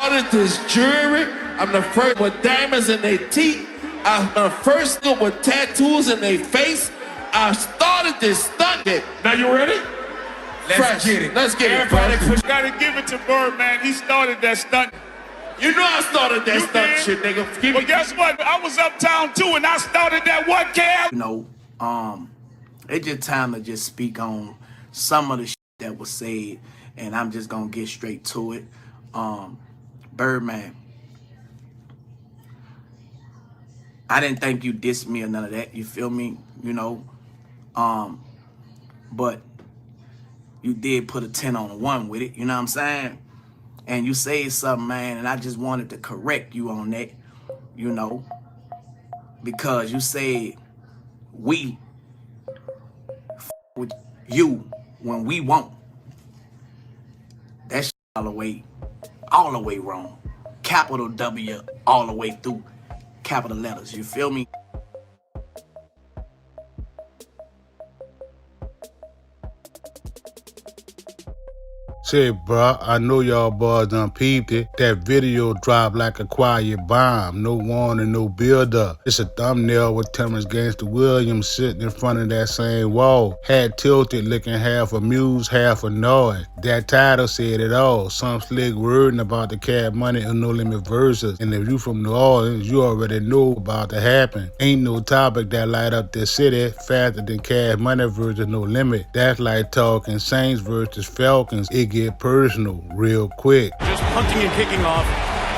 Started this jewelry. I'm the first with diamonds in their teeth. I'm the first with tattoos in their face. I started this stunt. Now you ready? Let's get it. Let's get it. Gotta give it to Birdman. He started that stunt. You know I started that stunt shit, nigga. Well, guess what? I was uptown too, and I started that what, Cam? You know, it's just time to just speak on some of the shit that was said, and I'm just gonna get straight to it. Birdman, I didn't think you dissed me or none of that. You feel me? You know, but you did put a 10 on a 1 with it. You know what I'm saying? And you said something, man, and I just wanted to correct you on that. You know, because you said we with you when we won't. That's all the way wrong. Capital W all the way through capital letters. You feel me? Say, bruh, I know y'all boys done peeped it. That video dropped like a quiet bomb. No warning, no build-up. It's a thumbnail with Terrance Gangsta Williams sitting in front of that same wall. Head tilted, looking half amused, half annoyed. That title said it all. Some slick wording about the Cash Money and No Limit Verzuz. And if you from New Orleans, you already know about to happen. Ain't no topic that light up this city faster than Cash Money versus No Limit. That's like talking Saints versus Falcons. It get personal real quick. Just punting and kicking off.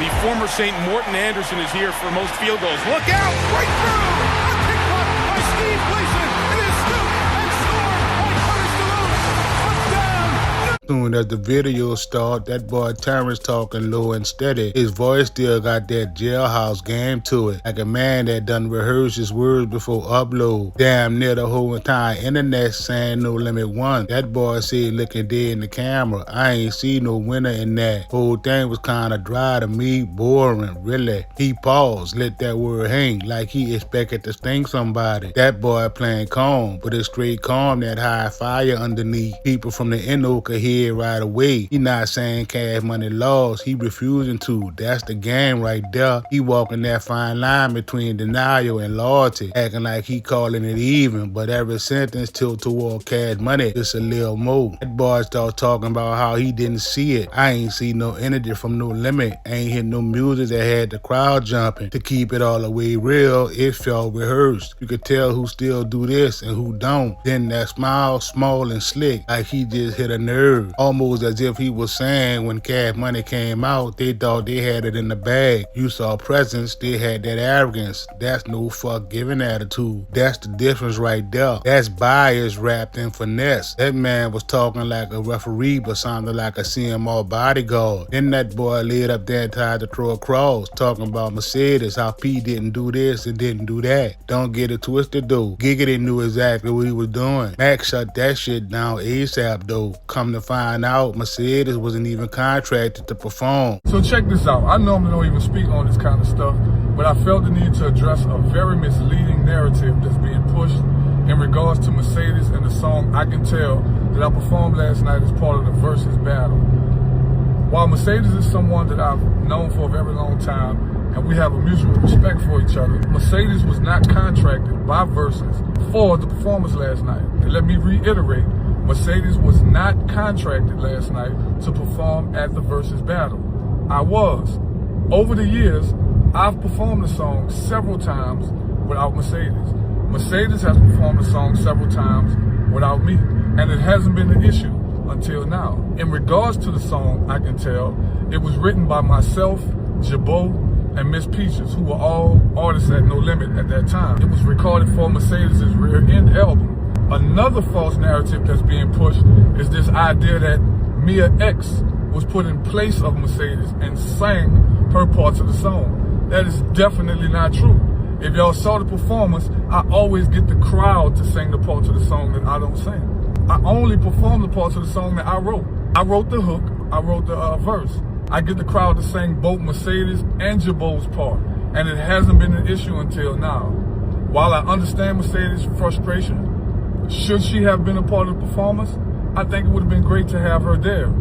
The former St. Morton Anderson is here for most field goals. Look out! Right through! A kick block by Steve Gleason. It is scooped and scored by Curtis DeLuce. Touchdown! Soon as the video started, that boy Terrence talking low and steady. His voice still got that jailhouse game to it, like a man that done rehearsed his words before upload. Damn near the whole entire internet saying No Limit won. That boy said looking dead in the camera. I ain't see no winner in that. Whole thing was kinda dry to me, boring, really. He paused, let that word hang, like he expected to sting somebody. That boy playing calm, but it's straight calm that high fire underneath. People from the NO could hear right away. He not saying Cash Money lost, he refusing to. That's the game right there. He walking that fine line between denial and loyalty, acting like he calling it even, but every sentence tilt toward Cash Money just a little more. That boy start talking about how he didn't see it. I ain't see no energy from No Limit. Ain't hear no music that had the crowd jumping. To keep it all the way real, it felt rehearsed. You could tell who still do this and who don't. Then that smile, small and slick, like he just hit a nerve. Almost as if he was saying when Cash Money came out, they thought they had it in the bag. You saw presence, they had that arrogance. That's no fuck giving attitude. That's the difference right there. That's bias wrapped in finesse. That man was talking like a referee but sounded like a CMR bodyguard. Then that boy laid up there and tried to throw a cross, talking about Mercedes, how P didn't do this and didn't do that. Don't get it twisted though. Giggity knew exactly what he was doing. Max shut that shit down ASAP though. Come to find out, Mercedes wasn't even contracted to perform. So check this out. I normally don't even speak on this kind of stuff, but I felt the need to address a very misleading narrative that's being pushed in regards to Mercedes and the song I Can Tell that I performed last night as part of the Verzuz battle. While Mercedes is someone that I've known for a very long time and we have a mutual respect for each other, Mercedes was not contracted by Verzuz for the performance last night. And let me reiterate, Mercedes was not contracted last night to perform at the Verzuz battle. I was. Over the years, I've performed the song several times without Mercedes. Mercedes has performed the song several times without me, and it hasn't been an issue until now. In regards to the song I Can Tell, it was written by myself, Jabot, and Miss Peaches, who were all artists at No Limit at that time. It was recorded for Mercedes' Rear End album. Another false narrative that's being pushed is this idea that Mia X was put in place of Mercedes and sang her parts of the song. That is definitely not true. If y'all saw the performance, I always get the crowd to sing the parts of the song that I don't sing. I only perform the parts of the song that I wrote. I wrote the hook, I wrote the verse. I get the crowd to sing both Mercedes and Jabot's part, and it hasn't been an issue until now. While I understand Mercedes' frustration, should she have been a part of the performance, I think it would have been great to have her there.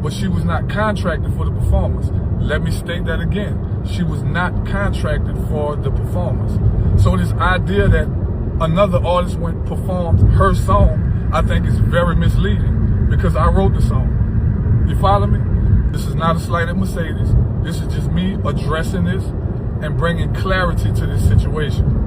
but she was not contracted for the performance. Let me state that again. She was not contracted for the performance. So this idea that another artist went performed her song, I think is very misleading because I wrote the song. You follow me? This is not a slight at Mercedes. This is just me addressing this and bringing clarity to this situation.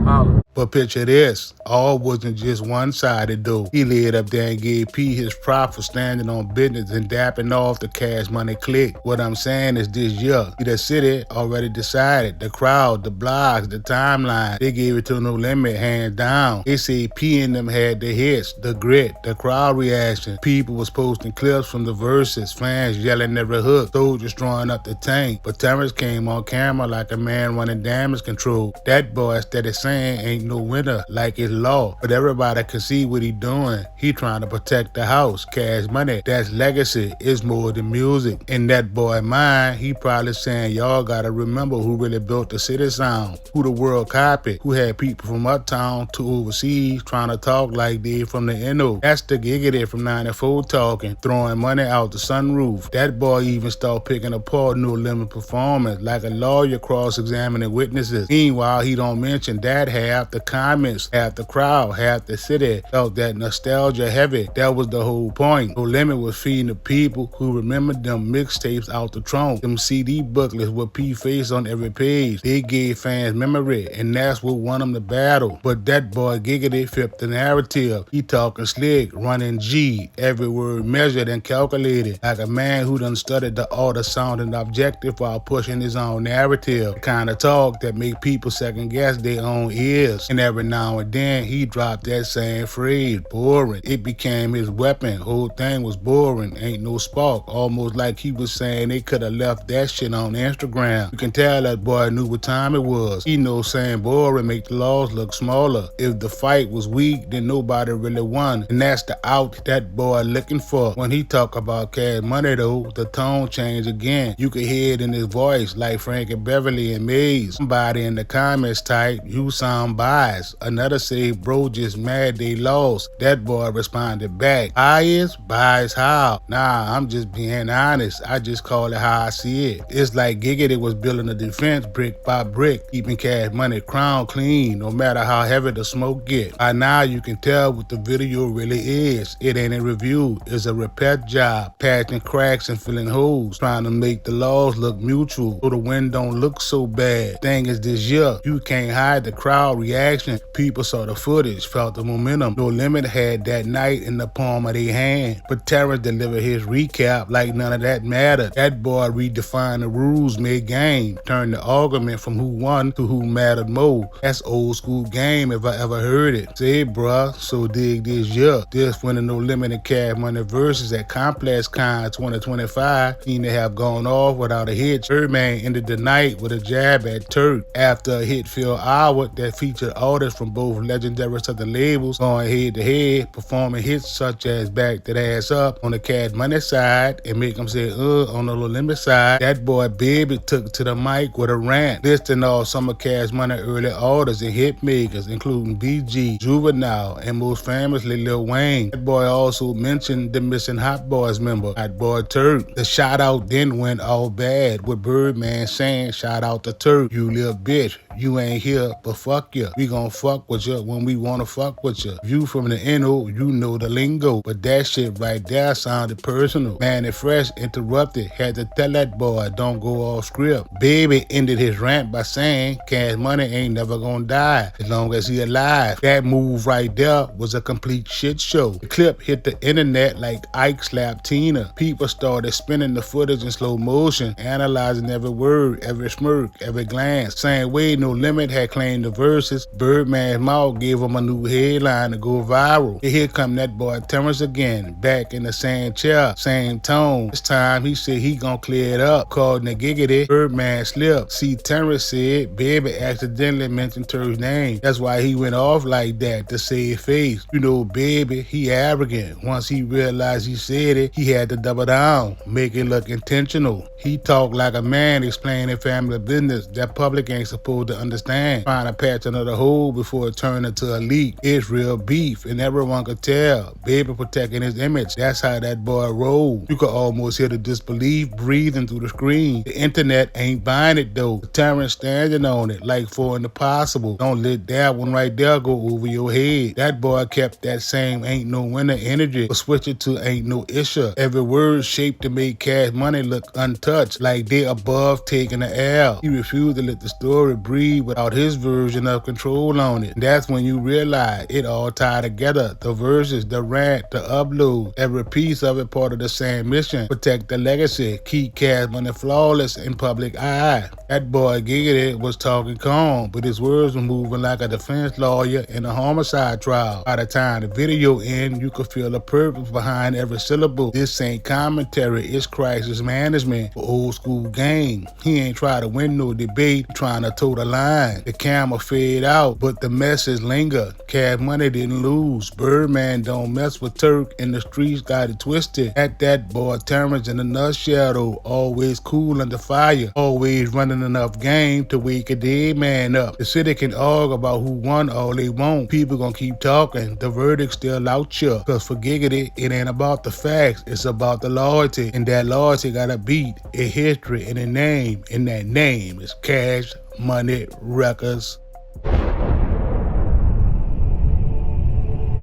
Holla. But picture this, all wasn't just one-sided though. He laid up there and gave P his prop for standing on business and dapping off the Cash Money clique. What I'm saying is this year, the city already decided, the crowd, the blogs, the timeline, they gave it to No Limit hands down. They say P and them had the hits, the grit, the crowd reaction. People was posting clips from the verses, fans yelling every hook, soldiers drawing up the tank. But Terrence came on camera like a man running damage control. That boy steady saying ain't no winner like it's law, but everybody can see what he doing. He trying to protect the house. Cash Money, that's legacy. It's more than music. In that boy mind, he probably saying y'all gotta remember who really built the city sound, who the world copied, who had people from uptown to overseas trying to talk like they from the NO. That's the giggity from 94 talking, throwing money out the sunroof. That boy even start picking apart No Limit performance like a lawyer cross-examining witnesses. Meanwhile, he don't mention that half the comments, half the crowd, half the city felt that nostalgia heavy. That was the whole point. No Limit was feeding the people who remembered them mixtapes out the trunk, them CD booklets with P face on every page. They gave fans memory, and that's what won them the battle. But that boy Giggity flipped the narrative. He talking slick, running G, every word measured and calculated, like a man who done studied the art of sound and objective while pushing his own narrative. The kind of talk that make people second guess their own ears. And every now and then he dropped that same phrase, boring. It became his weapon. Whole thing was boring, ain't no spark. Almost like he was saying they could have left that shit on Instagram. You can tell that boy knew what time it was. He knows saying boring make the laws look smaller. If the fight was weak, then nobody really won. And that's the out that boy looking for. When he talk about Cash Money though, the tone changed again. You could hear it in his voice like Frankie Beverly and Maze. Somebody in the comments type, you sound biased. Another say, bro just mad they lost. That boy responded back, biased how? Nah, I'm just being honest. I just call it how I see it. It's like Giggity was building a defense brick by brick, keeping Cash Money crown clean, no matter how heavy the smoke get. By now you can tell what the video really is. It ain't a review, it's a repair job, patching cracks and filling holes, trying to make the laws look mutual so the win don't look so bad. Thing is this year, you can't hide the crowd reaction. People saw the footage, felt the momentum. No Limit had that night in the palm of their hand. But Terrence delivered his recap like none of that mattered. That boy redefined the rules mid-game, turned the argument from who won to who mattered more. That's old school game if I ever heard it. Say bruh, so dig this year. This when the No Limit and Cash Money versus at Complex Con 2025 seemed to have gone off without a hit. Birdman ended the night with a jab at Turk after a hit-filled hour that featured artists from both legendary Southern labels going head-to-head, performing hits such as Back That Ass Up on the Cash Money side and Make 'em Say on the No Limit side. That boy Baby took to the mic with a rant, listing all some of Cash Money early artists and hit makers, including BG, Juvenile, and most famously Lil Wayne. That boy also mentioned the missing Hot Boys member, Hot Boy Turk. The shout out then went all bad, with Birdman saying, shout out to Turk, you little bitch, you ain't here, but fuck you. We gon' fuck with you when we wanna fuck with you. You from the NO, you know the lingo, but that shit right there sounded personal. Manny Fresh interrupted, had to tell that boy, don't go off script. Baby ended his rant by saying, Cash Money ain't never gonna die as long as he alive. That move right there was a complete shit show. The clip hit the internet like Ike slapped Tina. People started spinning the footage in slow motion, analyzing every word, every smirk, every glance. Same way No Limit had claimed the verses, Birdman's mouth gave him a new headline to go viral. And here come that boy Terrence again, back in the same chair, same tone. This time he said he gonna clear it up, called the Giggity. Birdman slipped. See, Terrence said Baby accidentally mentioned Turk's name. That's why he went off like that, to save face. You know, Baby, he arrogant. Once he realized he said it, he had to double down, make it look intentional. He talked like a man explaining family business that public ain't supposed to to understand. Find a patch under the hole before it turned into a leak. It's real beef, and everyone could tell. Baby protecting his image. That's how that boy rolled. You could almost hear the disbelief breathing through the screen. The internet ain't buying it though. Terrance standing on it like for an impossible. Don't let that one right there go over your head. That boy kept that same ain't no winner energy, but switch it to ain't no issue. Every word shaped to make Cash Money look untouched, like they above taking the L. He refused to let the story breathe without his version of control on it. And that's when you realize it all tied together. The verses, the rant, the upload, every piece of it part of the same mission. Protect the legacy, keep Cash Money flawless in public eye. That boy Giggity was talking calm, but his words were moving like a defense lawyer in a homicide trial. By the time the video ended, you could feel the purpose behind every syllable. This ain't commentary, it's crisis management for old school game. He ain't trying to win no debate, trying to toe the line. The camera fade out, but the message linger. Cash Money didn't lose. Birdman don't mess with Turk, and the streets got it twisted. At that boy Terrance in the nutshell though, always cool under fire, always running enough game to wake a dead man up. The city can argue about who won all they want. People gonna keep talking. The verdict's still out here. Cause for Giggity, it ain't about the facts, it's about the loyalty. And that loyalty got a beat, a history, and a name. And that name is Cash Money Records.